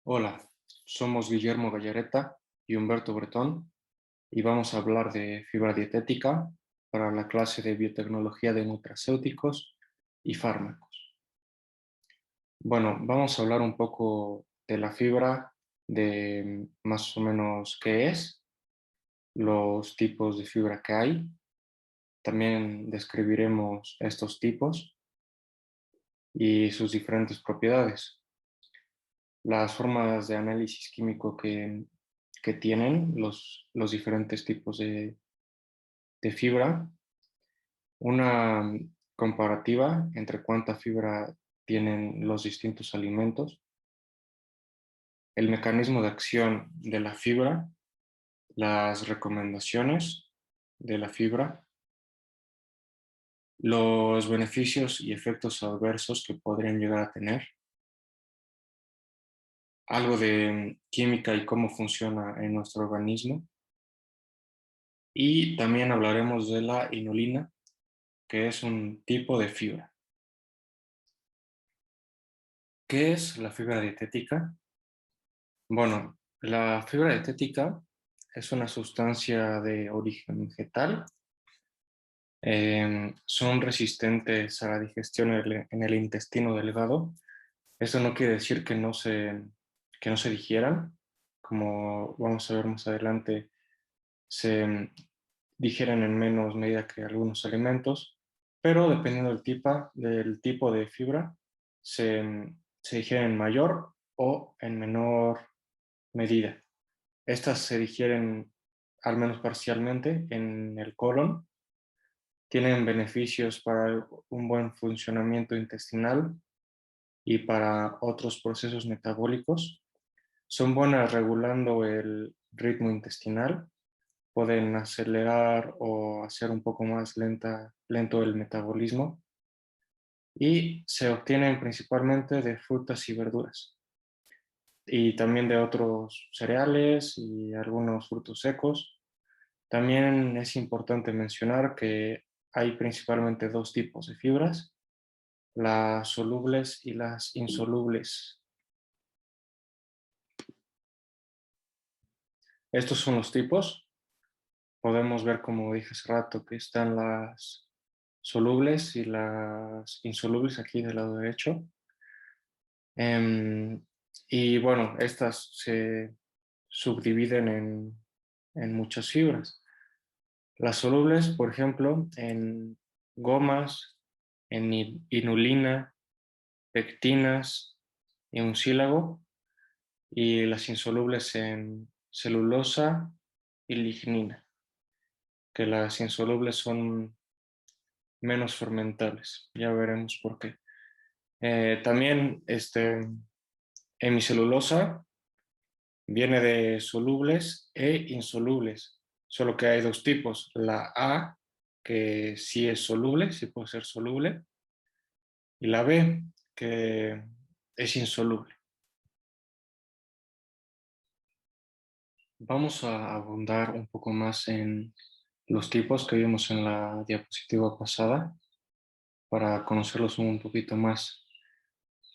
Hola, somos Guillermo Gallareta y Humberto Bretón y vamos a hablar de fibra dietética para la clase de biotecnología de nutracéuticos y fármacos. Bueno, vamos a hablar un poco de la fibra, de más o menos qué es, los tipos de fibra que hay. También describiremos estos tipos y sus diferentes propiedades. Las formas de análisis químico que tienen los diferentes tipos de fibra, una comparativa entre cuánta fibra tienen los distintos alimentos, el mecanismo de acción de la fibra, las recomendaciones de la fibra, los beneficios y efectos adversos que podrían llegar a tener, algo de química y cómo funciona en nuestro organismo, y también hablaremos de la inulina, que es un tipo de fibra. ¿Qué es la fibra dietética? Bueno, la fibra dietética es una sustancia de origen vegetal. Son resistentes a la digestión en el intestino delgado. Eso no quiere decir que no se digieran. Como vamos a ver más adelante, se digieren en menos medida que algunos alimentos, pero dependiendo del tipo de fibra, se digieren en mayor o en menor medida. Estas se digieren, al menos parcialmente, en el colon, tienen beneficios para un buen funcionamiento intestinal y para otros procesos metabólicos. Son buenas regulando el ritmo intestinal, pueden acelerar o hacer un poco más lento el metabolismo y se obtienen principalmente de frutas y verduras y también de otros cereales y algunos frutos secos. También es importante mencionar que hay principalmente dos tipos de fibras, las solubles y las insolubles. Estos son los tipos. Podemos ver, como dije hace rato, que están las solubles y las insolubles aquí del lado derecho. Em, y bueno, estas se subdividen en muchas fibras. Las solubles, por ejemplo, en gomas, en inulina, pectinas y mucílago, y las insolubles en celulosa y lignina, que las insolubles son menos fermentables. Ya veremos por qué. También hemicelulosa viene de solubles e insolubles, solo que hay dos tipos. La A, que sí es soluble, sí puede ser soluble, y la B, que es insoluble. Vamos a abundar un poco más en los tipos que vimos en la diapositiva pasada para conocerlos un poquito más.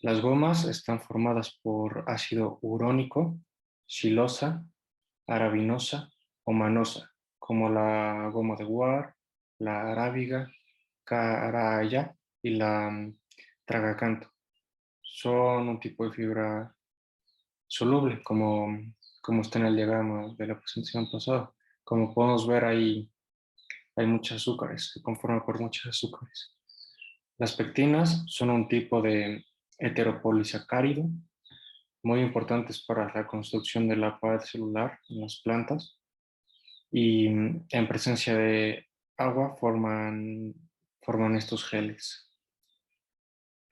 Las gomas están formadas por ácido urónico, silosa, arabinosa o manosa, como la goma de guar, la arábiga, caraya y la tragacanto. Son un tipo de fibra soluble, como está en el diagrama de la presentación pasada. Como podemos ver, hay muchos azúcares, se conforman por muchos azúcares. Las pectinas son un tipo de heteropolisacárido muy importantes para la construcción de la pared celular en las plantas y en presencia de agua forman estos geles.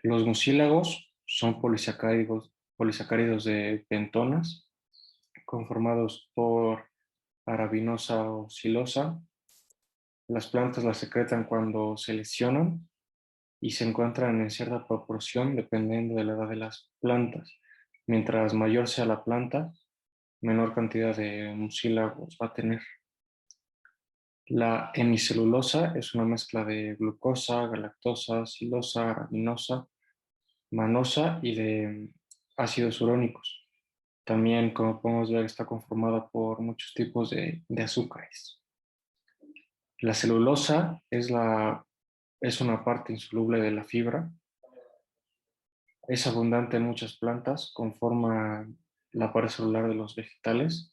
Los mucílagos son polisacáridos de pentonas conformados por arabinosa o silosa. Las plantas las secretan cuando se lesionan y se encuentran en cierta proporción dependiendo de la edad de las plantas. Mientras mayor sea la planta, menor cantidad de mucílagos va a tener. La hemicelulosa es una mezcla de glucosa, galactosa, silosa, arabinosa, manosa y de ácidos urónicos. También, como podemos ver, está conformada por muchos tipos de azúcares. La celulosa es una parte insoluble de la fibra. Es abundante en muchas plantas, conforma la pared celular de los vegetales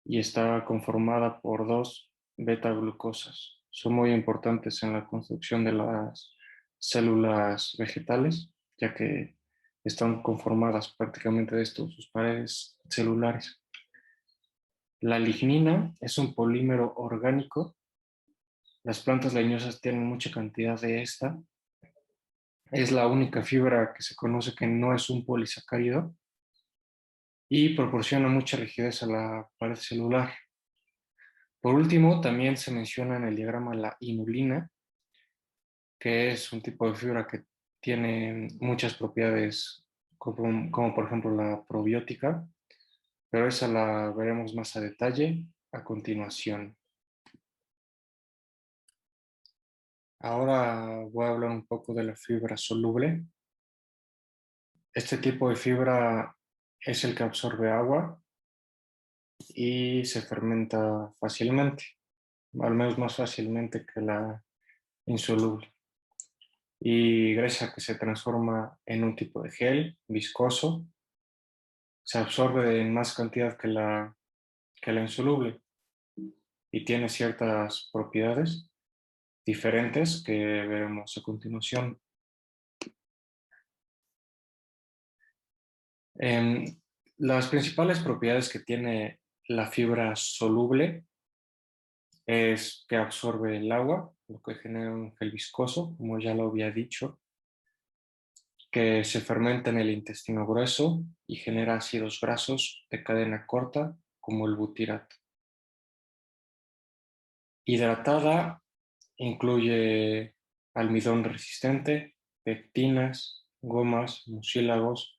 y está conformada por dos beta-glucosas. Son muy importantes en la construcción de las células vegetales, ya que están conformadas prácticamente de esto, sus paredes celulares. La lignina es un polímero orgánico. Las plantas leñosas tienen mucha cantidad de esta. Es la única fibra que se conoce que no es un polisacárido y proporciona mucha rigidez a la pared celular. Por último, también se menciona en el diagrama la inulina, que es un tipo de fibra que tiene muchas propiedades, como por ejemplo la probiótica, pero esa la veremos más a detalle a continuación. Ahora voy a hablar un poco de la fibra soluble. Este tipo de fibra es el que absorbe agua y se fermenta fácilmente, al menos más fácilmente que la insoluble. Y gracias a que se transforma en un tipo de gel viscoso, se absorbe en más cantidad que la insoluble y tiene ciertas propiedades diferentes que veremos a continuación. Em, las principales propiedades que tiene la fibra soluble es que absorbe el agua, lo que genera un gel viscoso, como ya lo había dicho, que se fermenta en el intestino grueso y genera ácidos grasos de cadena corta, como el butirato. Hidratada incluye almidón resistente, pectinas, gomas, mucílagos,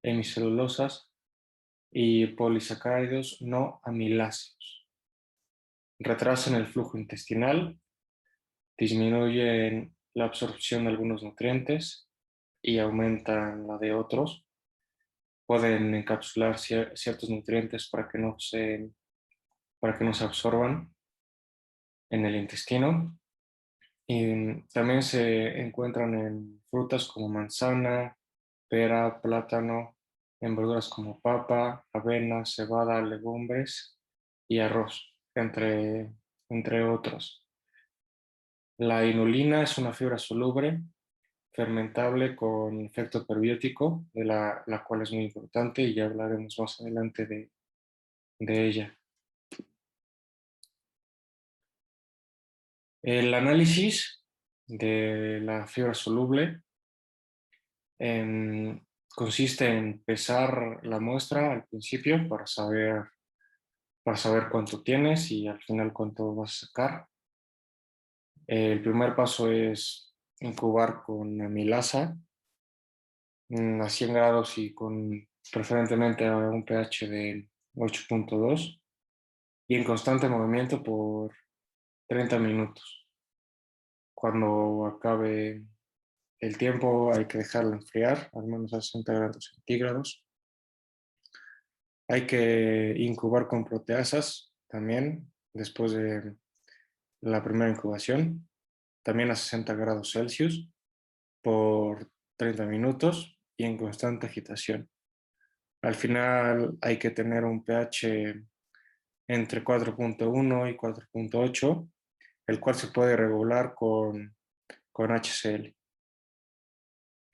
hemicelulosas y polisacáridos no amiláceos. Retrasan el flujo intestinal, disminuyen la absorción de algunos nutrientes y aumentan la de otros. Pueden encapsular ciertos nutrientes para que no se absorban en el intestino. Y también se encuentran en frutas como manzana, pera, plátano, en verduras como papa, avena, cebada, legumbres y arroz, entre otros. La inulina es una fibra soluble, fermentable con efecto prebiótico, de la cual es muy importante y ya hablaremos más adelante de ella. El análisis de la fibra soluble consiste en pesar la muestra al principio para saber cuánto tienes y al final cuánto vas a sacar. El primer paso es incubar con amilasa a 100 grados y con preferentemente a un pH de 8.2 y en constante movimiento por 30 minutos. Cuando acabe el tiempo hay que dejarlo enfriar, al menos a 60 grados centígrados. Hay que incubar con proteasas también después de la primera incubación, también a 60 grados Celsius por 30 minutos y en constante agitación. Al final hay que tener un pH entre 4.1 y 4.8, el cual se puede regular con HCl.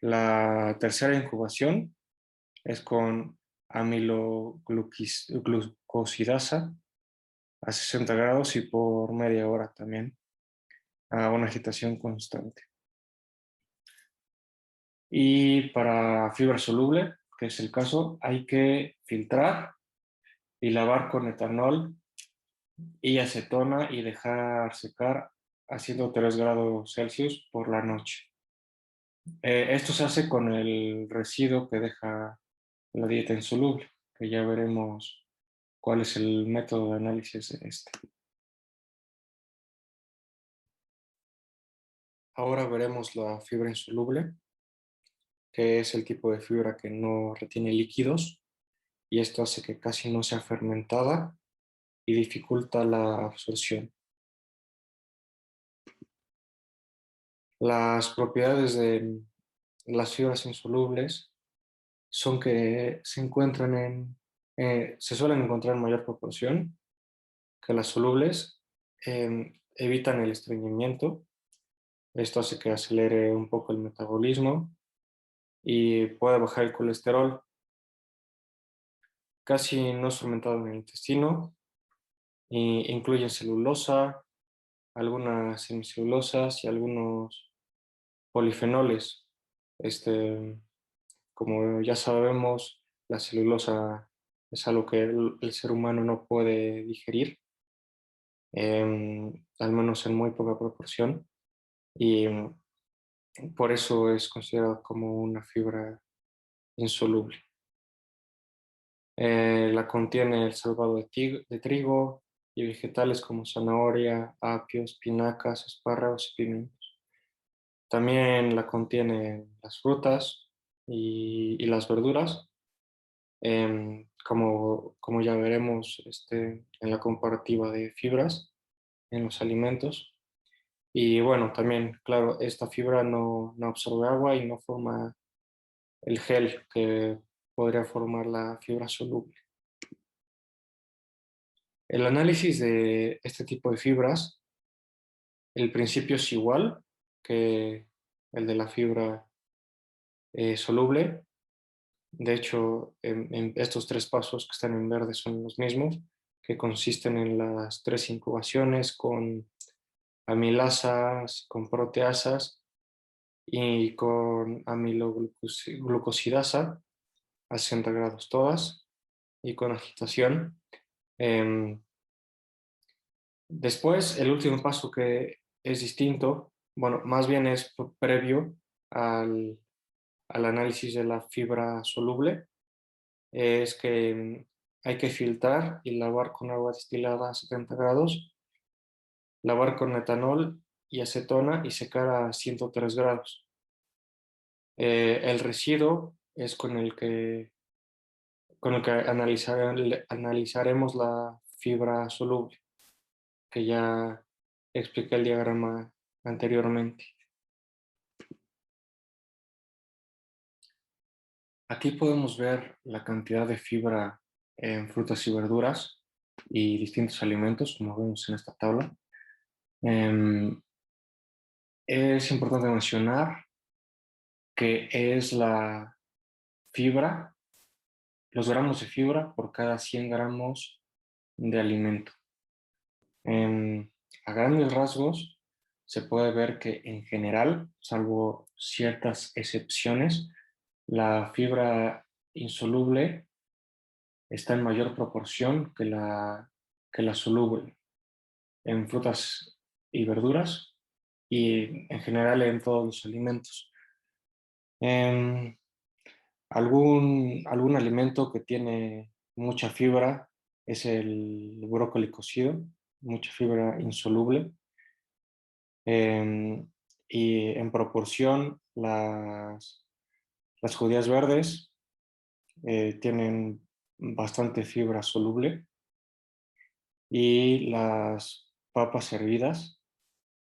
La tercera incubación es con amiloglucosidasa a 60 grados y por media hora también, a una agitación constante. Y para fibra soluble, que es el caso, hay que filtrar y lavar con etanol y acetona y dejar secar a 103 grados Celsius por la noche. Esto se hace con el residuo que deja la dieta insoluble, que ya veremos cuál es el método de análisis de este. Ahora veremos la fibra insoluble, que es el tipo de fibra que no retiene líquidos y esto hace que casi no sea fermentada y dificulta la absorción. Las propiedades de las fibras insolubles son que se suelen encontrar en mayor proporción que las solubles, evitan el estreñimiento. Esto hace que acelere un poco el metabolismo y puede bajar el colesterol. Casi no es fermentado en el intestino y incluyen celulosa, algunas semicelulosas y algunos polifenoles. Como ya sabemos, la celulosa es algo que el ser humano no puede digerir, al menos en muy poca proporción, y por eso es considerado como una fibra insoluble. La contiene el salvado de trigo y vegetales como zanahoria, apio, espinacas, espárragos y pimientos. También la contienen las frutas y las verduras, como ya veremos en la comparativa de fibras en los alimentos. Y bueno, también, claro, esta fibra no absorbe agua y no forma el gel que podría formar la fibra soluble. El análisis de este tipo de fibras, el principio es igual que el de la fibra soluble. De hecho, en estos tres pasos que están en verde son los mismos, que consisten en las tres incubaciones con amilasas, con proteasas y con amiloglucosidasa a 60 grados todas y con agitación. Em, Después, el último paso que es distinto, bueno, más bien es previo al, al análisis de la fibra soluble, es que hay que filtrar y lavar con agua destilada a 70 grados, lavar con etanol y acetona y secar a 103 grados. El residuo es con el que analizaremos la fibra soluble, que ya expliqué el diagrama anteriormente. Aquí podemos ver la cantidad de fibra en frutas y verduras y distintos alimentos, como vemos en esta tabla. Em, es importante mencionar que es la fibra, los gramos de fibra por cada 100 gramos de alimento. A grandes rasgos, se puede ver que en general, salvo ciertas excepciones, la fibra insoluble está en mayor proporción que la soluble en frutas y verduras y en general en todos los alimentos. Em, algún alimento que tiene mucha fibra es el brócoli cocido, mucha fibra insoluble. Em, y en proporción, las judías verdes tienen bastante fibra soluble y las papas hervidas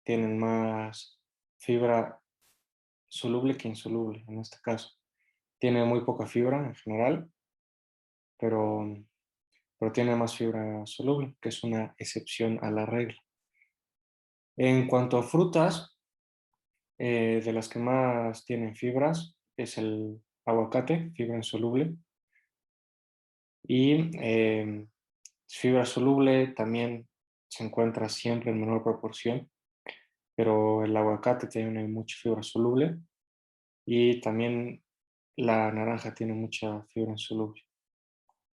tienen más fibra soluble que insoluble en este caso. Tiene muy poca fibra en general, pero, pero tiene más fibra soluble, que es una excepción a la regla. En cuanto a frutas, de las que más tienen fibras es el aguacate, fibra insoluble, y fibra soluble también se encuentra siempre en menor proporción, pero el aguacate tiene mucha fibra soluble y también la naranja tiene mucha fibra insoluble,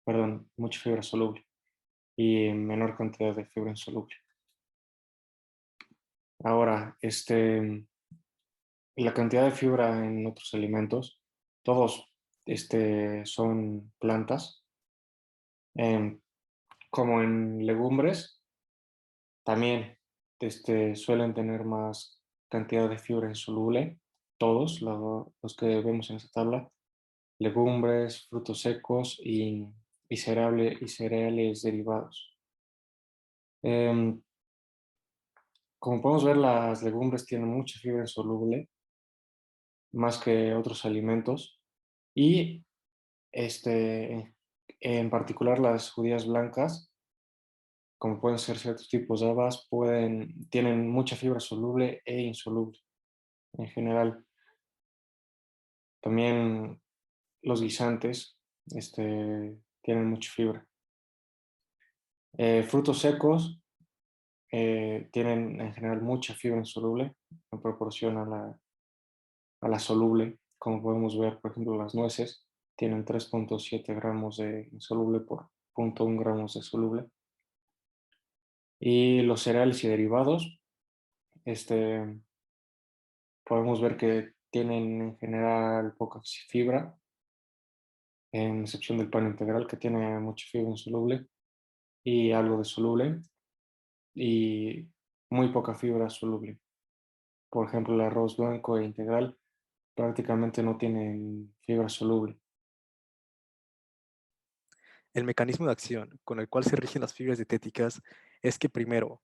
perdón, mucha fibra soluble y menor cantidad de fibra insoluble. Ahora, la cantidad de fibra en otros alimentos, todos son plantas, em, como en legumbres, también suelen tener más cantidad de fibra insoluble, todos los que vemos en esta tabla, legumbres, frutos secos y y cereales derivados. Em, Como podemos ver, las legumbres tienen mucha fibra insoluble, más que otros alimentos, y en particular las judías blancas, como pueden ser ciertos tipos de habas, tienen mucha fibra soluble e insoluble en general. También los guisantes tienen mucha fibra. Frutos secos tienen en general mucha fibra insoluble en proporción a la soluble. Como podemos ver, por ejemplo, las nueces tienen 3,7 gramos de insoluble por 0,1 gramos de soluble. Y los cereales y derivados, este, podemos ver que tienen en general poca fibra, en excepción del pan integral que tiene mucha fibra insoluble y algo de soluble y muy poca fibra soluble. Por ejemplo, el arroz blanco e integral prácticamente no tienen fibra soluble. El mecanismo de acción con el cual se rigen las fibras dietéticas es que primero,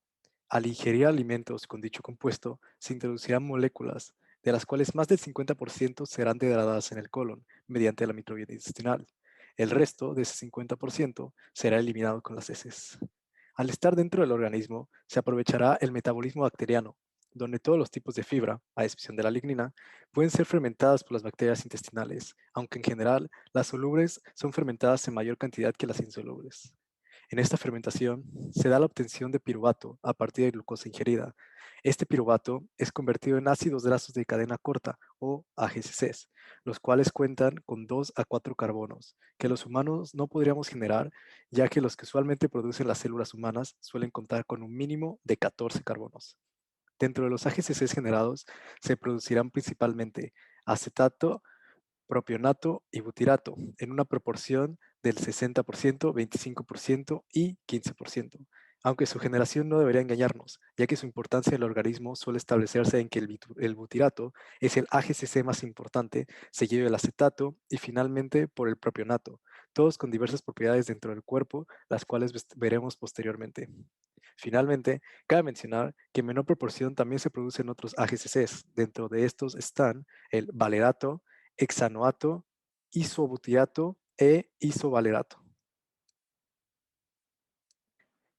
al ingerir alimentos con dicho compuesto, se introducirán moléculas, de las cuales más del 50% serán degradadas en el colon mediante la microbiota intestinal. El resto de ese 50% será eliminado con las heces. Al estar dentro del organismo, se aprovechará el metabolismo bacteriano, donde todos los tipos de fibra, a excepción de la lignina, pueden ser fermentadas por las bacterias intestinales, aunque en general las solubles son fermentadas en mayor cantidad que las insolubles. En esta fermentación se da la obtención de piruvato a partir de glucosa ingerida. Este piruvato es convertido en ácidos grasos de cadena corta o AGCCs, los cuales cuentan con 2 a 4 carbonos, que los humanos no podríamos generar, ya que los que usualmente producen las células humanas suelen contar con un mínimo de 14 carbonos. Dentro de los AGCCs generados se producirán principalmente acetato, propionato y butirato en una proporción del 60%, 25% y 15%, aunque su generación no debería engañarnos, ya que su importancia en el organismo suele establecerse en que el butirato es el AGCC más importante, seguido del acetato y finalmente por el propionato, todos con diversas propiedades dentro del cuerpo, las cuales veremos posteriormente. Finalmente, cabe mencionar que en menor proporción también se producen otros AGCCs. Dentro de estos están el valerato, hexanoato, isobutirato e isovalerato.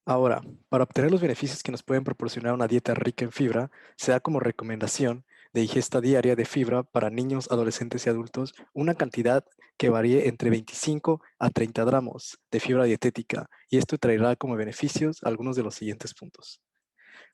Ahora, para obtener los beneficios que nos pueden proporcionar una dieta rica en fibra, se da como recomendación de ingesta diaria de fibra para niños, adolescentes y adultos una cantidad que varíe entre 25 a 30 gramos de fibra dietética, y esto traerá como beneficios algunos de los siguientes puntos.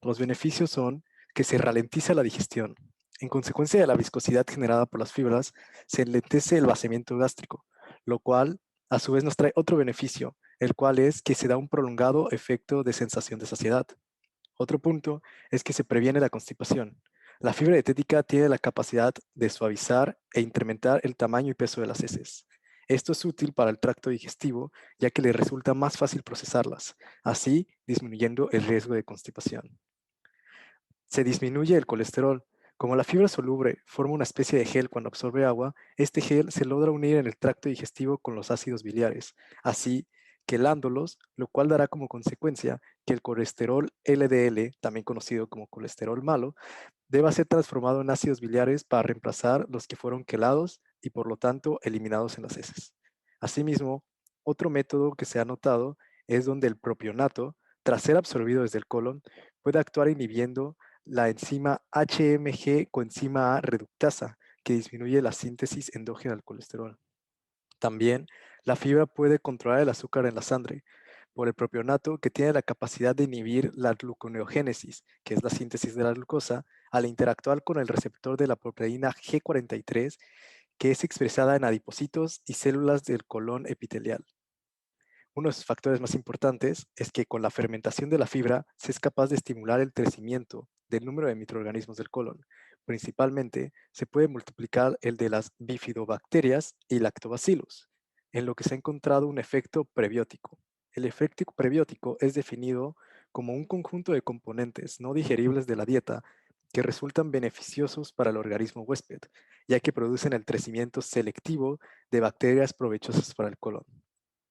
Los beneficios son que se ralentiza la digestión. En consecuencia de la viscosidad generada por las fibras, se enlentece el vaciamiento gástrico, lo cual a su vez nos trae otro beneficio, el cual es que se da un prolongado efecto de sensación de saciedad. Otro punto es que se previene la constipación. La fibra dietética tiene la capacidad de suavizar e incrementar el tamaño y peso de las heces. Esto es útil para el tracto digestivo, ya que le resulta más fácil procesarlas, así disminuyendo el riesgo de constipación. Se disminuye el colesterol. Como la fibra soluble forma una especie de gel cuando absorbe agua, este gel se logra unir en el tracto digestivo con los ácidos biliares, así quelándolos, lo cual dará como consecuencia que el colesterol LDL, también conocido como colesterol malo, deba ser transformado en ácidos biliares para reemplazar los que fueron quelados y por lo tanto eliminados en las heces. Asimismo, otro método que se ha notado es donde el propionato, tras ser absorbido desde el colon, puede actuar inhibiendo la enzima HMG coenzima A reductasa, que disminuye la síntesis endógena del colesterol. También, la fibra puede controlar el azúcar en la sangre por el propionato, que tiene la capacidad de inhibir la gluconeogénesis, que es la síntesis de la glucosa, al interactuar con el receptor de la proteína G43, que es expresada en adipocitos y células del colon epitelial. Uno de sus factores más importantes es que con la fermentación de la fibra se es capaz de estimular el crecimiento del número de microorganismos del colon. Principalmente, se puede multiplicar el de las bifidobacterias y lactobacillus, en lo que se ha encontrado un efecto prebiótico. El efecto prebiótico es definido como un conjunto de componentes no digeribles de la dieta que resultan beneficiosos para el organismo huésped, ya que producen el crecimiento selectivo de bacterias provechosas para el colon.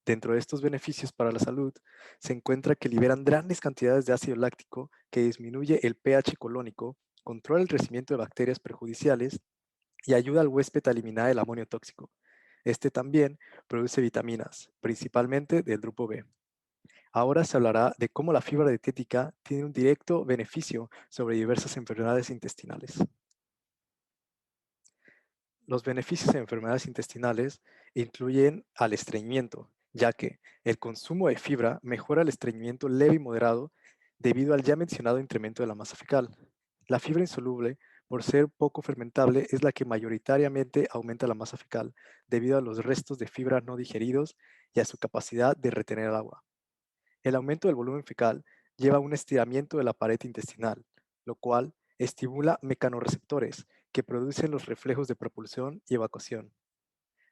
Dentro de estos beneficios para la salud, se encuentra que liberan grandes cantidades de ácido láctico que disminuye el pH colónico, controla el crecimiento de bacterias perjudiciales y ayuda al huésped a eliminar el amonio tóxico. Este también produce vitaminas, principalmente del grupo B. Ahora se hablará de cómo la fibra dietética tiene un directo beneficio sobre diversas enfermedades intestinales. Los beneficios en enfermedades intestinales incluyen al estreñimiento, ya que el consumo de fibra mejora el estreñimiento leve y moderado debido al ya mencionado incremento de la masa fecal. La fibra insoluble, por ser poco fermentable, es la que mayoritariamente aumenta la masa fecal debido a los restos de fibra no digeridos y a su capacidad de retener el agua. El aumento del volumen fecal lleva a un estiramiento de la pared intestinal, lo cual estimula mecanorreceptores que producen los reflejos de propulsión y evacuación.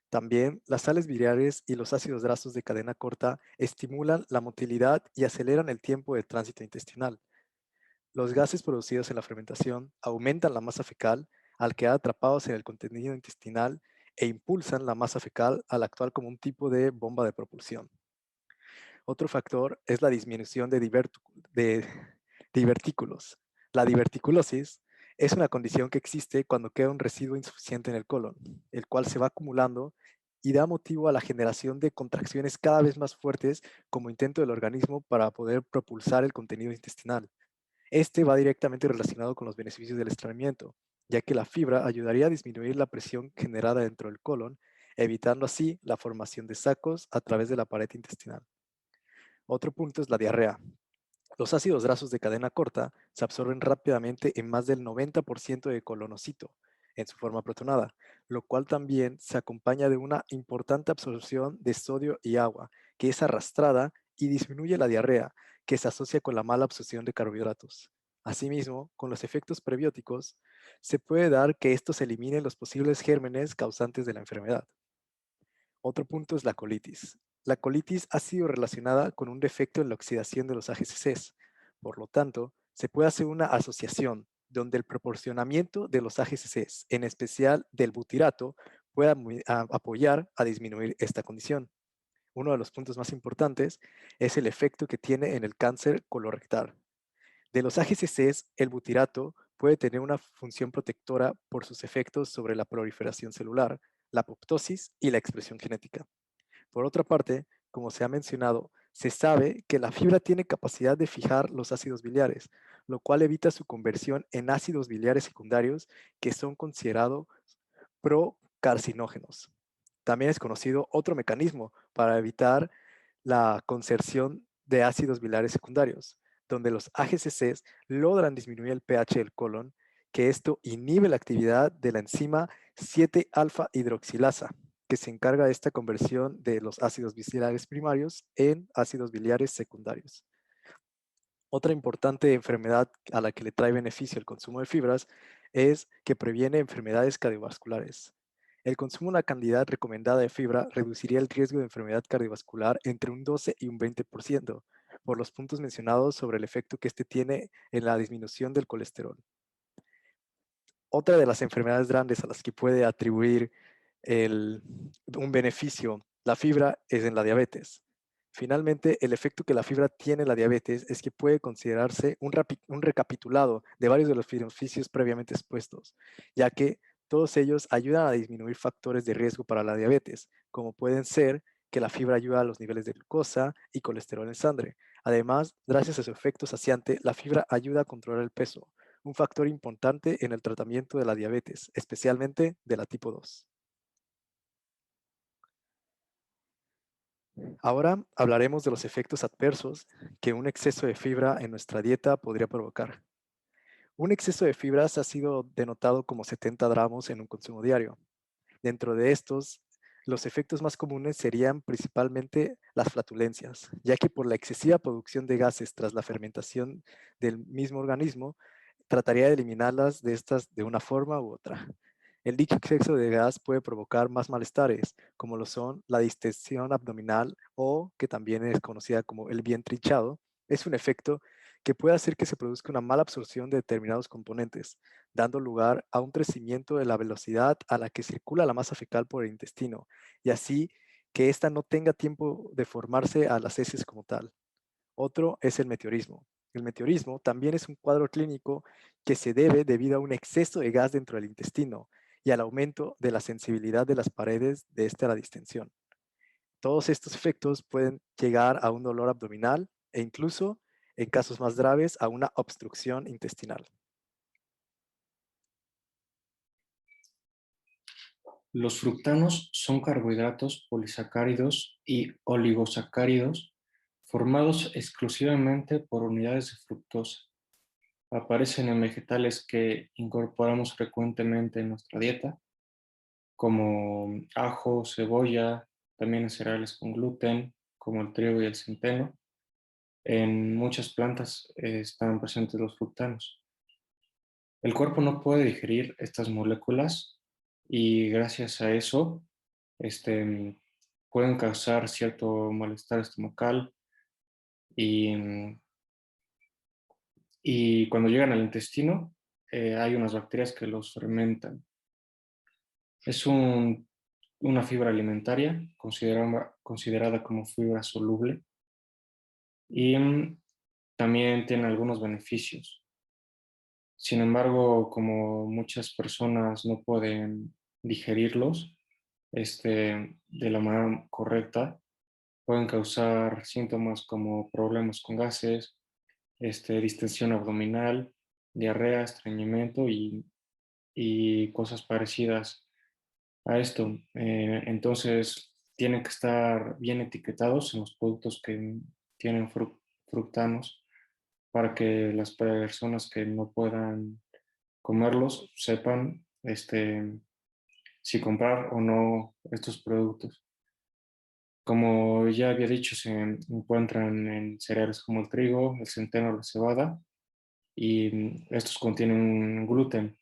También las sales biliares y los ácidos grasos de cadena corta estimulan la motilidad y aceleran el tiempo de tránsito intestinal. Los gases producidos en la fermentación aumentan la masa fecal al quedar atrapados en el contenido intestinal e impulsan la masa fecal al actuar como un tipo de bomba de propulsión. Otro factor es la disminución de divertículos. La diverticulosis es una condición que existe cuando queda un residuo insuficiente en el colon, el cual se va acumulando y da motivo a la generación de contracciones cada vez más fuertes como intento del organismo para poder propulsar el contenido intestinal. Este va directamente relacionado con los beneficios del estreñimiento, ya que la fibra ayudaría a disminuir la presión generada dentro del colon, evitando así la formación de sacos a través de la pared intestinal. Otro punto es la diarrea. Los ácidos grasos de cadena corta se absorben rápidamente en más del 90% de colonocito en su forma protonada, lo cual también se acompaña de una importante absorción de sodio y agua, que es arrastrada y disminuye la diarrea, que se asocia con la mala absorción de carbohidratos. Asimismo, con los efectos prebióticos, se puede dar que estos eliminen los posibles gérmenes causantes de la enfermedad. Otro punto es la colitis. La colitis ha sido relacionada con un defecto en la oxidación de los AGCCs. Por lo tanto, se puede hacer una asociación donde el proporcionamiento de los AGCCs, en especial del butirato, pueda apoyar a disminuir esta condición. Uno de los puntos más importantes es el efecto que tiene en el cáncer colorectal. De los AGCCs, el butirato puede tener una función protectora por sus efectos sobre la proliferación celular, la apoptosis y la expresión genética. Por otra parte, como se ha mencionado, se sabe que la fibra tiene capacidad de fijar los ácidos biliares, lo cual evita su conversión en ácidos biliares secundarios que son considerados procarcinógenos. También es conocido otro mecanismo para evitar la conserción de ácidos biliares secundarios, donde los AGCCs logran disminuir el pH del colon, que esto inhibe la actividad de la enzima 7-alfa hidroxilasa, que se encarga de esta conversión de los ácidos biliares primarios en ácidos biliares secundarios. Otra importante enfermedad a la que le trae beneficio el consumo de fibras es que previene enfermedades cardiovasculares. El consumo de una cantidad recomendada de fibra reduciría el riesgo de enfermedad cardiovascular entre un 12 y un 20%, por los puntos mencionados sobre el efecto que este tiene en la disminución del colesterol. Otra de las enfermedades grandes a las que puede atribuir un beneficio la fibra es en la diabetes. Finalmente, el efecto que la fibra tiene en la diabetes es que puede considerarse un recapitulado de varios de los beneficios previamente expuestos, ya que todos ellos ayudan a disminuir factores de riesgo para la diabetes, como pueden ser que la fibra ayuda a los niveles de glucosa y colesterol en sangre. Además, gracias a su efecto saciante, la fibra ayuda a controlar el peso, un factor importante en el tratamiento de la diabetes, especialmente de la tipo 2. Ahora hablaremos de los efectos adversos que un exceso de fibra en nuestra dieta podría provocar. Un exceso de fibras ha sido denotado como 70 gramos en un consumo diario. Dentro de estos, los efectos más comunes serían principalmente las flatulencias, ya que por la excesiva producción de gases tras la fermentación del mismo organismo, trataría de eliminarlas de estas de una forma u otra. El dicho exceso de gas puede provocar más malestares, como lo son la distensión abdominal o, que también es conocida como el vientre hinchado. Es un efecto que puede hacer que se produzca una mala absorción de determinados componentes, dando lugar a un crecimiento de la velocidad a la que circula la masa fecal por el intestino, y así que ésta no tenga tiempo de formarse a las heces como tal. Otro es el meteorismo. El meteorismo también es un cuadro clínico que se debe debido a un exceso de gas dentro del intestino y al aumento de la sensibilidad de las paredes de esta a la distensión. Todos estos efectos pueden llegar a un dolor abdominal e incluso, en casos más graves, a una obstrucción intestinal. Los fructanos son carbohidratos polisacáridos y oligosacáridos formados exclusivamente por unidades de fructosa. Aparecen en vegetales que incorporamos frecuentemente en nuestra dieta, como ajo, cebolla, también en cereales con gluten, como el trigo y el centeno. En muchas plantas están presentes los fructanos. El cuerpo no puede digerir estas moléculas y gracias a eso este, pueden causar cierto malestar estomacal y, y cuando llegan al intestino hay unas bacterias que los fermentan. Es una fibra alimentaria considerada como fibra soluble y también tiene algunos beneficios. Sin embargo, como muchas personas no pueden digerirlos de la manera correcta, pueden causar síntomas como problemas con gases, distensión abdominal, diarrea, estreñimiento y cosas parecidas a esto. Entonces, tienen que estar bien etiquetados en los productos que tienen fructanos para que las personas que no puedan comerlos sepan si comprar o no estos productos. Como ya había dicho, se encuentran en cereales como el trigo, el centeno, la cebada, y estos contienen gluten.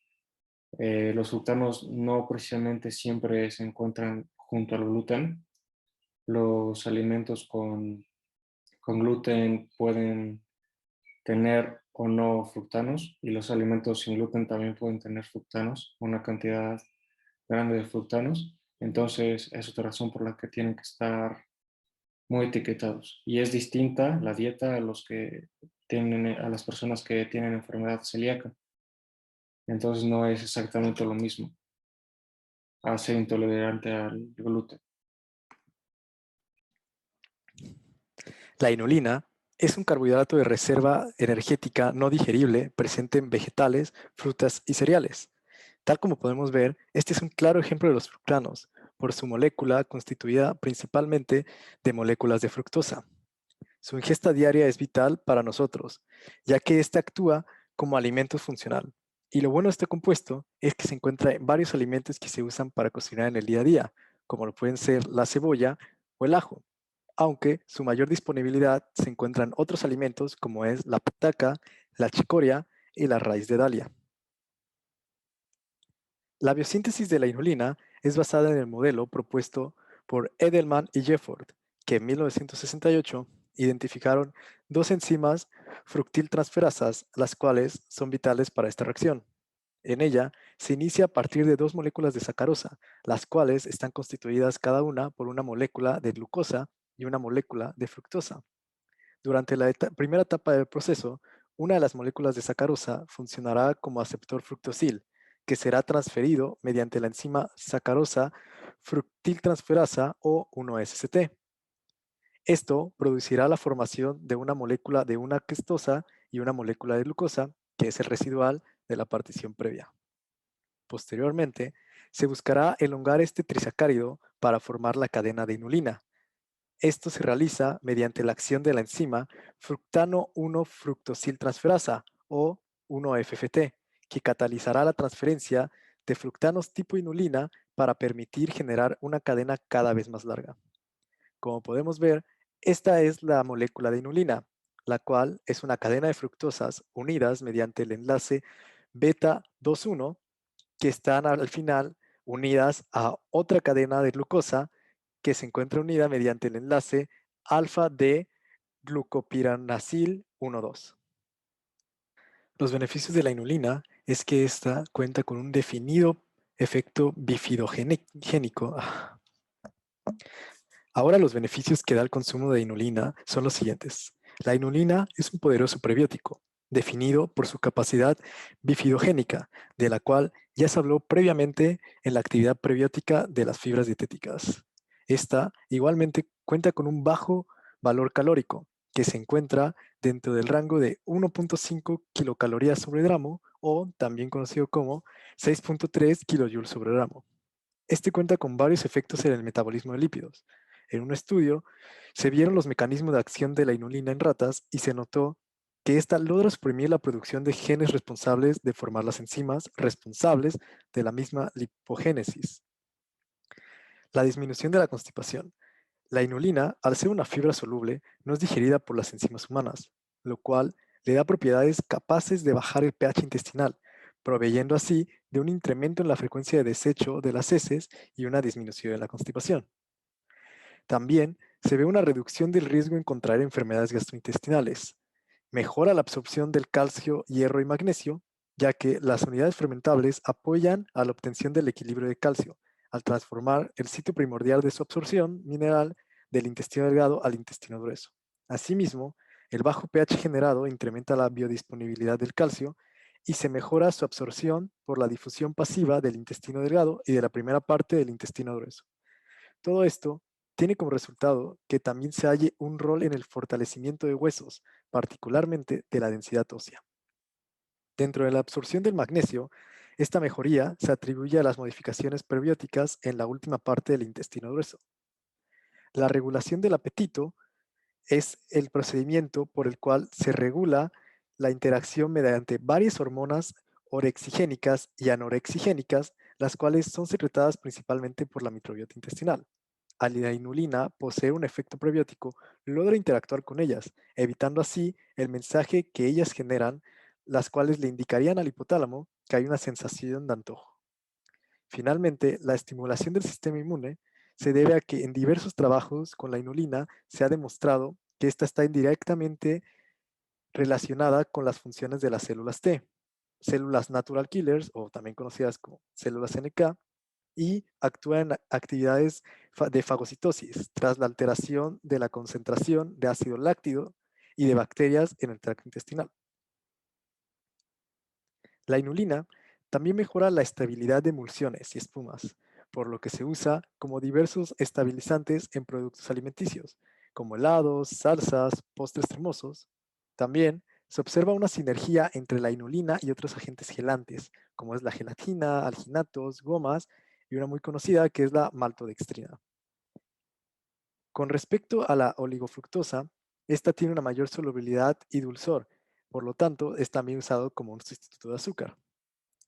Los fructanos no precisamente siempre se encuentran junto al gluten. Los alimentos con gluten pueden tener o no fructanos y los alimentos sin gluten también pueden tener fructanos, una cantidad grande de fructanos. Entonces, es otra razón por la que tienen que estar muy etiquetados. Y es distinta la dieta a las personas que tienen enfermedad celíaca. Entonces, no es exactamente lo mismo a ser intolerante al gluten. La inulina es un carbohidrato de reserva energética no digerible presente en vegetales, frutas y cereales. Tal como podemos ver, este es un claro ejemplo de los fructanos, por su molécula constituida principalmente de moléculas de fructosa. Su ingesta diaria es vital para nosotros, ya que éste actúa como alimento funcional. Y lo bueno de este compuesto es que se encuentra en varios alimentos que se usan para cocinar en el día a día, como lo pueden ser la cebolla o el ajo, aunque su mayor disponibilidad se encuentra en otros alimentos como es la pataca, la chicoria y la raíz de dalia. La biosíntesis de la inulina es basada en el modelo propuesto por Edelman y Jefford, que en 1968 identificaron dos enzimas fructiltransferasas, las cuales son vitales para esta reacción. En ella se inicia a partir de dos moléculas de sacarosa, las cuales están constituidas cada una por una molécula de glucosa y una molécula de fructosa. Durante la primera etapa del proceso, una de las moléculas de sacarosa funcionará como aceptor fructosil, que será transferido mediante la enzima sacarosa fructiltransferasa o 1-SCT. Esto producirá la formación de una molécula de una questosa y una molécula de glucosa, que es el residual de la partición previa. Posteriormente, se buscará elongar este trisacárido para formar la cadena de inulina. Esto se realiza mediante la acción de la enzima fructano 1-fructosiltransferasa o 1-FFT, que catalizará la transferencia de fructanos tipo inulina para permitir generar una cadena cada vez más larga. Como podemos ver, esta es la molécula de inulina, la cual es una cadena de fructosas unidas mediante el enlace beta 21 que están al final unidas a otra cadena de glucosa que se encuentra unida mediante el enlace alfa de glucopiranacil 1,2. Los beneficios de la inulina es que esta cuenta con un definido efecto bifidogénico. Ahora los beneficios que da el consumo de inulina son los siguientes. La inulina es un poderoso prebiótico, definido por su capacidad bifidogénica, de la cual ya se habló previamente en la actividad prebiótica de las fibras dietéticas. Esta igualmente cuenta con un bajo valor calórico, que se encuentra dentro del rango de 1.5 kilocalorías sobre gramo o también conocido como 6.3 kilojoules sobre gramo. Este cuenta con varios efectos en el metabolismo de lípidos. En un estudio se vieron los mecanismos de acción de la inulina en ratas y se notó que ésta logra suprimir la producción de genes responsables de formar las enzimas responsables de la misma lipogénesis. La disminución de la constipación. La inulina, al ser una fibra soluble, no es digerida por las enzimas humanas, lo cual le da propiedades capaces de bajar el pH intestinal, proveyendo así de un incremento en la frecuencia de desecho de las heces y una disminución en la constipación. También se ve una reducción del riesgo en contraer enfermedades gastrointestinales. Mejora la absorción del calcio, hierro y magnesio, ya que las unidades fermentables apoyan a la obtención del equilibrio de calcio, al transformar el sitio primordial de su absorción mineral del intestino delgado al intestino grueso. Asimismo, el bajo pH generado incrementa la biodisponibilidad del calcio y se mejora su absorción por la difusión pasiva del intestino delgado y de la primera parte del intestino grueso. Todo esto tiene como resultado que también se halle un rol en el fortalecimiento de huesos, particularmente de la densidad ósea. Dentro de la absorción del magnesio, esta mejoría se atribuye a las modificaciones prebióticas en la última parte del intestino grueso. La regulación del apetito es el procedimiento por el cual se regula la interacción mediante varias hormonas orexigénicas y anorexigénicas, las cuales son secretadas principalmente por la microbiota intestinal. Al la inulina posee un efecto prebiótico, logra interactuar con ellas, evitando así el mensaje que ellas generan, las cuales le indicarían al hipotálamo que hay una sensación de antojo. Finalmente, la estimulación del sistema inmune se debe a que en diversos trabajos con la inulina se ha demostrado que esta está indirectamente relacionada con las funciones de las células T, células natural killers o también conocidas como células NK, y actúa en actividades de fagocitosis tras la alteración de la concentración de ácido láctico y de bacterias en el tracto intestinal. La inulina también mejora la estabilidad de emulsiones y espumas, por lo que se usa como diversos estabilizantes en productos alimenticios, como helados, salsas, postres cremosos. También se observa una sinergia entre la inulina y otros agentes gelantes, como es la gelatina, alginatos, gomas y una muy conocida que es la maltodextrina. Con respecto a la oligofructosa, esta tiene una mayor solubilidad y dulzor, por lo tanto es también usado como un sustituto de azúcar.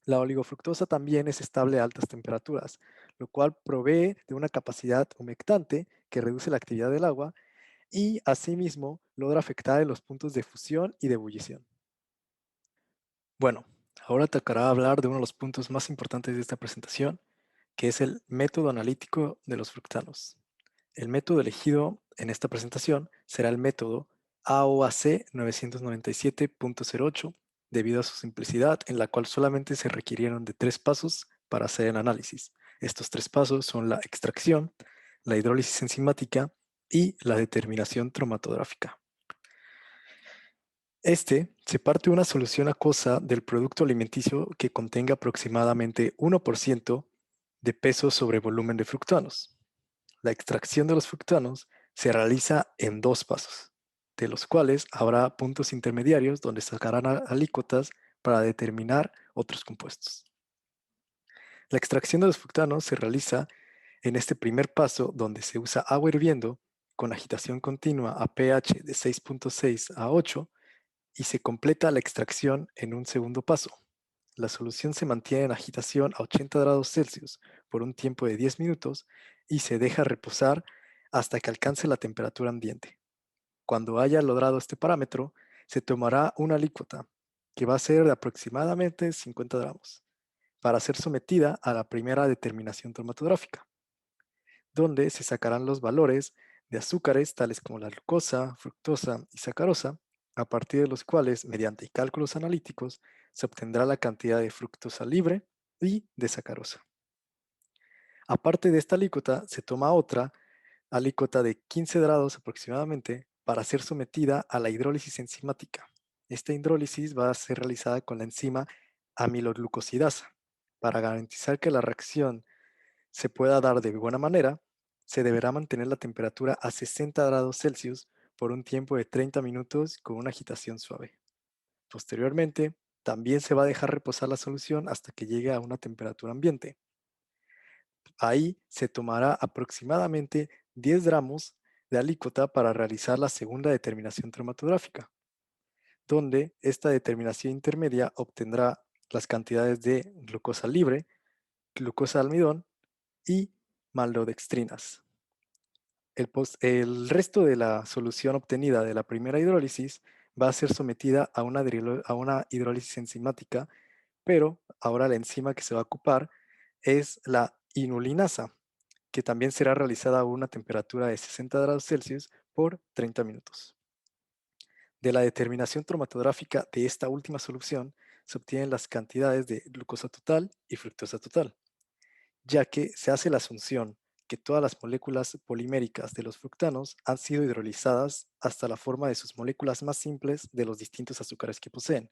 La oligofructosa también es estable a altas temperaturas, lo cual provee de una capacidad humectante que reduce la actividad del agua y asimismo logra afectar en los puntos de fusión y de ebullición. Bueno, ahora tocará hablar de uno de los puntos más importantes de esta presentación, que es el método analítico de los fructanos. El método elegido en esta presentación será el método AOAC 997.08, debido a su simplicidad, en la cual solamente se requirieron de 3 pasos para hacer el análisis. Estos 3 pasos son la extracción, la hidrólisis enzimática y la determinación cromatográfica. Se parte de una solución acuosa del producto alimenticio que contenga aproximadamente 1% de peso sobre volumen de fructanos. La extracción de los fructanos se realiza en 2 pasos, de los cuales habrá puntos intermediarios donde sacarán alícuotas para determinar otros compuestos. La extracción de los fructanos se realiza en este primer paso donde se usa agua hirviendo con agitación continua a pH de 6.6 a 8 y se completa la extracción en un segundo paso. La solución se mantiene en agitación a 80 grados Celsius por un tiempo de 10 minutos y se deja reposar hasta que alcance la temperatura ambiente. Cuando haya logrado este parámetro, se tomará una alícuota, que va a ser de aproximadamente 50 gramos, para ser sometida a la primera determinación cromatográfica, donde se sacarán los valores de azúcares tales como la glucosa, fructosa y sacarosa, a partir de los cuales, mediante cálculos analíticos, se obtendrá la cantidad de fructosa libre y de sacarosa. Aparte de esta alícuota, se toma otra alícuota de 15 grados aproximadamente para ser sometida a la hidrólisis enzimática. Esta hidrólisis va a ser realizada con la enzima amiloglucosidasa. Para garantizar que la reacción se pueda dar de buena manera, se deberá mantener la temperatura a 60 grados Celsius por un tiempo de 30 minutos con una agitación suave. Posteriormente, también se va a dejar reposar la solución hasta que llegue a una temperatura ambiente. Ahí se tomará aproximadamente 10 gramos de alícuota para realizar la segunda determinación cromatográfica, donde esta determinación intermedia obtendrá las cantidades de glucosa libre, glucosa de almidón y maltodextrinas. El resto de la solución obtenida de la primera hidrólisis va a ser sometida a una hidrólisis enzimática, pero ahora la enzima que se va a ocupar es la inulinasa, que también será realizada a una temperatura de 60 grados Celsius por 30 minutos. De la determinación cromatográfica de esta última solución se obtienen las cantidades de glucosa total y fructosa total, ya que se hace la asunción que todas las moléculas poliméricas de los fructanos han sido hidrolizadas hasta la forma de sus moléculas más simples de los distintos azúcares que poseen.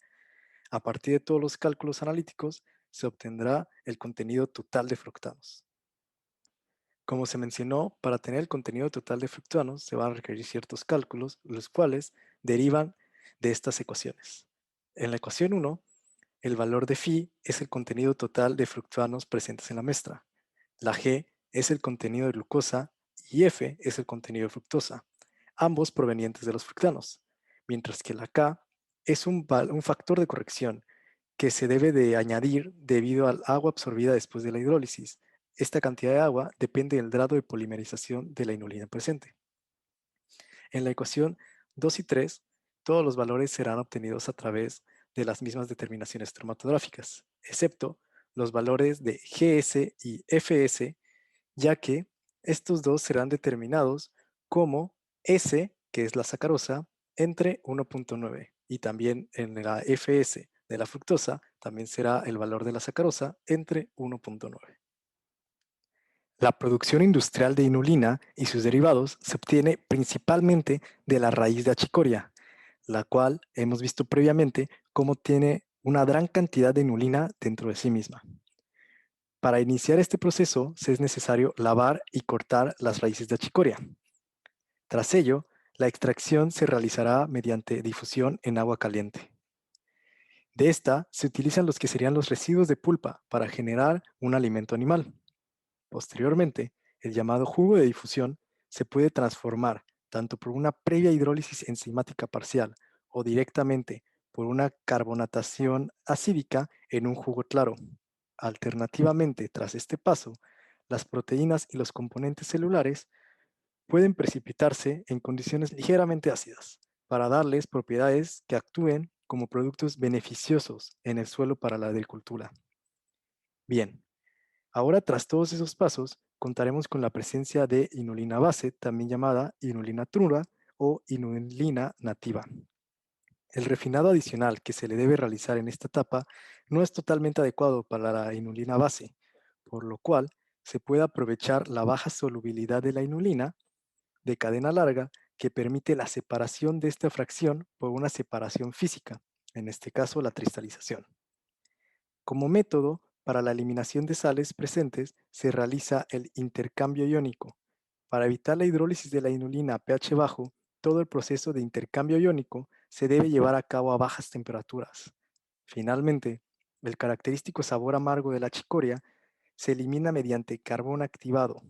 A partir de todos los cálculos analíticos se obtendrá el contenido total de fructanos. Como se mencionó, para tener el contenido total de fructanos se van a requerir ciertos cálculos, los cuales derivan de estas ecuaciones. En la ecuación 1, el valor de phi es el contenido total de fructanos presentes en la muestra. La G es el contenido de glucosa y F es el contenido de fructosa, ambos provenientes de los fructanos, mientras que la K es un factor de corrección que se debe de añadir debido al agua absorbida después de la hidrólisis. Esta cantidad de agua depende del grado de polimerización de la inulina presente. En la ecuación 2 y 3, todos los valores serán obtenidos a través de las mismas determinaciones cromatográficas, excepto los valores de GS y FS, ya que estos dos serán determinados como S, que es la sacarosa, entre 1.9, y también en la FS de la fructosa también será el valor de la sacarosa entre 1.9. La producción industrial de inulina y sus derivados se obtiene principalmente de la raíz de achicoria, la cual hemos visto previamente cómo tiene una gran cantidad de inulina dentro de sí misma. Para iniciar este proceso se es necesario lavar y cortar las raíces de achicoria. Tras ello, la extracción se realizará mediante difusión en agua caliente. De esta se utilizan los que serían los residuos de pulpa para generar un alimento animal. Posteriormente, el llamado jugo de difusión se puede transformar tanto por una previa hidrólisis enzimática parcial o directamente por una carbonatación acídica en un jugo claro. Alternativamente, tras este paso, las proteínas y los componentes celulares pueden precipitarse en condiciones ligeramente ácidas para darles propiedades que actúen como productos beneficiosos en el suelo para la agricultura. Bien, ahora tras todos esos pasos, contaremos con la presencia de inulina base, también llamada inulina trura o inulina nativa. El refinado adicional que se le debe realizar en esta etapa no es totalmente adecuado para la inulina base, por lo cual se puede aprovechar la baja solubilidad de la inulina de cadena larga que permite la separación de esta fracción por una separación física, en este caso la cristalización. Como método, para la eliminación de sales presentes se realiza el intercambio iónico. Para evitar la hidrólisis de la inulina a pH bajo, todo el proceso de intercambio iónico se debe llevar a cabo a bajas temperaturas. Finalmente, el característico sabor amargo de la chicoria se elimina mediante carbón activado,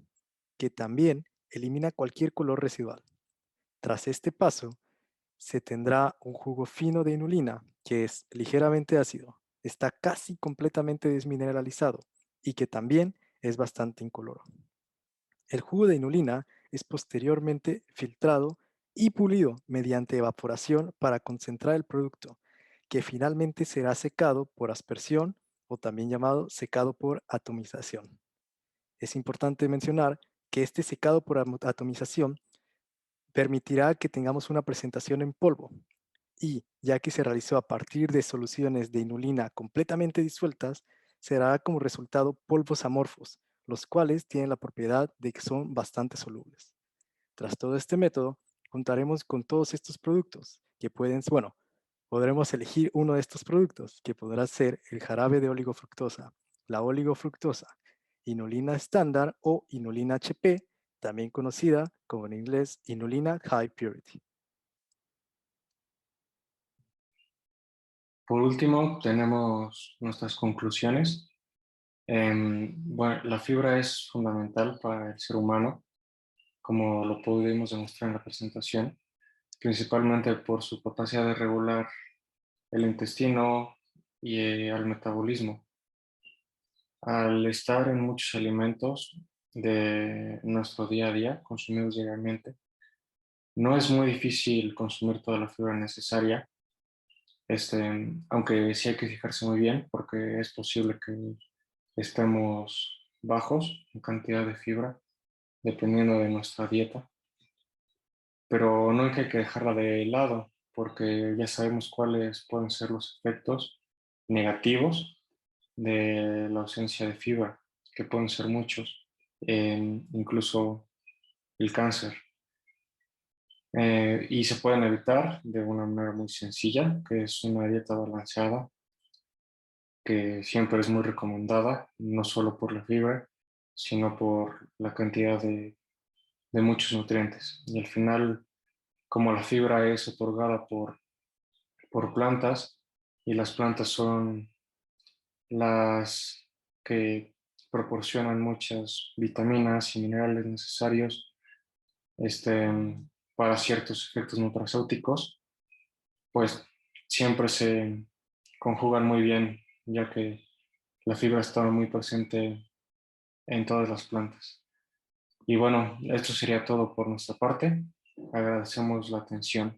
que también elimina cualquier color residual. Tras este paso, se tendrá un jugo fino de inulina que es ligeramente ácido, está casi completamente desmineralizado y que también es bastante incoloro. El jugo de inulina es posteriormente filtrado y pulido mediante evaporación para concentrar el producto, que finalmente será secado por aspersión o también llamado secado por atomización. Es importante mencionar que este secado por atomización permitirá que tengamos una presentación en polvo y, ya que se realizó a partir de soluciones de inulina completamente disueltas, se dará como resultado polvos amorfos, los cuales tienen la propiedad de que son bastante solubles. Tras todo este método, juntaremos con todos estos productos que pueden, bueno, podremos elegir uno de estos productos que podrá ser el jarabe de oligofructosa, la oligofructosa, inulina estándar o inulina HP, también conocida como en inglés inulina high purity. Por último, tenemos nuestras conclusiones. Bueno, la fibra es fundamental para el ser humano, como lo pudimos demostrar en la presentación, principalmente por su capacidad de regular el intestino y al metabolismo. Al estar en muchos alimentos de nuestro día a día, consumidos diariamente, no es muy difícil consumir toda la fibra necesaria, aunque sí hay que fijarse muy bien porque es posible que estemos bajos en cantidad de fibra dependiendo de nuestra dieta, pero no hay que dejarla de lado porque ya sabemos cuáles pueden ser los efectos negativos de la ausencia de fibra, que pueden ser muchos, incluso el cáncer. Y se pueden evitar de una manera muy sencilla, que es una dieta balanceada, que siempre es muy recomendada, no solo por la fibra, sino por la cantidad de muchos nutrientes. Y al final, como la fibra es otorgada por plantas, y las plantas son las que proporcionan muchas vitaminas y minerales necesarios este, para ciertos efectos nutracéuticos, pues siempre se conjugan muy bien, ya que la fibra está muy presente en todas las plantas. Y bueno, esto sería todo por nuestra parte. Agradecemos la atención.